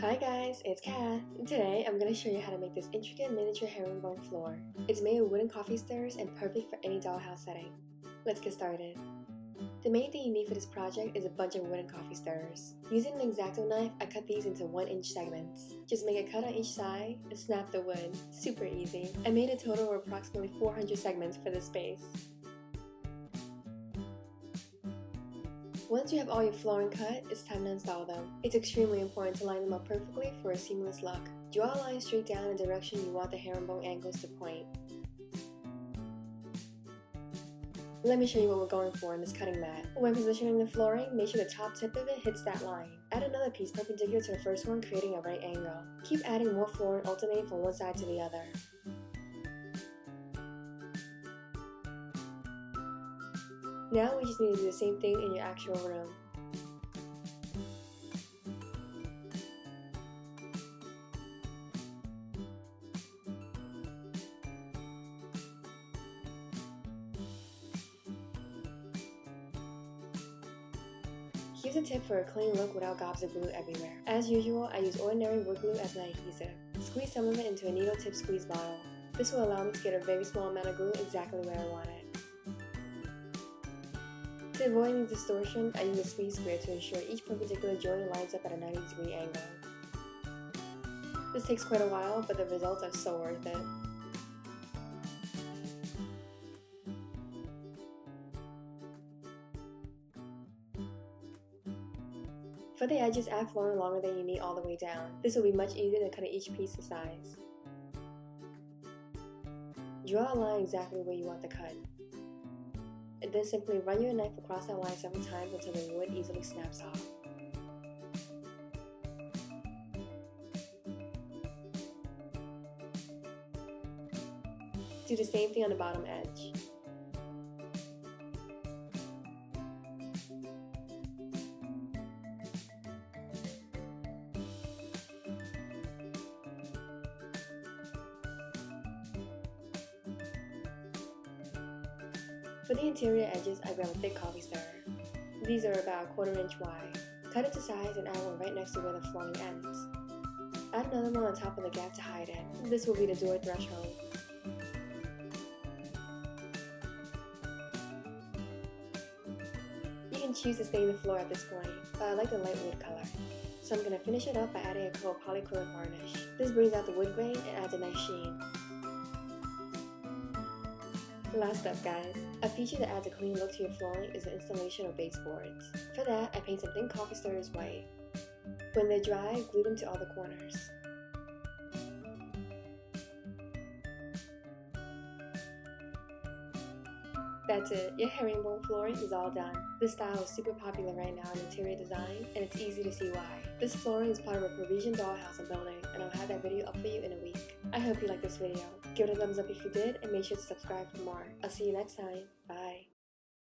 Hi guys, it's Kat. Today I'm going to show you how to make this intricate miniature herringbone floor. It's made of wooden coffee stirrers and perfect for any dollhouse setting. Let's get started. The main thing you need for this project is a bunch of wooden coffee stirrers. Using an X-Acto knife, I cut these into 1-inch segments. Just make a cut on each side and snap the wood. Super easy. I made a total of approximately 400 segments for this space. Once you have all your flooring cut, it's time to install them. It's extremely important to line them up perfectly for a seamless look. Draw a line straight down in the direction you want the herringbone angles to point. Let me show you what we're going for in this cutting mat. When positioning the flooring, make sure the top tip of it hits that line. Add another piece perpendicular to the first one, creating a right angle. Keep adding more flooring alternating from one side to the other. Now we just need to do the same thing in your actual room. Here's a tip for a clean look without gobs of glue everywhere. As usual, I use ordinary wood glue as my adhesive. Squeeze some of it into a needle tip squeeze bottle. This will allow me to get a very small amount of glue exactly where I want it. To avoid any distortion, I use a squeeze square to ensure each perpendicular joint lines up at a 90-degree angle. This takes quite a while, but the results are so worth it. For the edges, add flooring longer than you need all the way down. This will be much easier than cutting each piece to size. Draw a line exactly where you want the cut. And then simply run your knife across that line several times until the wood easily snaps off. Do the same thing on the bottom edge. For the interior edges, I grab a thick coffee stirrer. These are about 1/4 inch wide. Cut it to size and add one right next to where the flooring ends. Add another one on top of the gap to hide it. This will be the door threshold. You can choose to stain the floor at this point, but I like the light wood color. So I'm going to finish it up by adding a coat of polycrylic varnish. This brings out the wood grain and adds a nice sheen. Last up guys, a feature that adds a clean look to your flooring is the installation of baseboards. For that, I paint some thin coffee stirrers white. When they're dry, glue them to all the corners. That's it, your herringbone flooring is all done. This style is super popular right now in interior design, and it's easy to see why. This flooring is part of a Parisian dollhouse I'm building, and I'll have that video up for you in a week. I hope you liked this video. Give it a thumbs up if you did, and make sure to subscribe for more. I'll see you next time. Bye.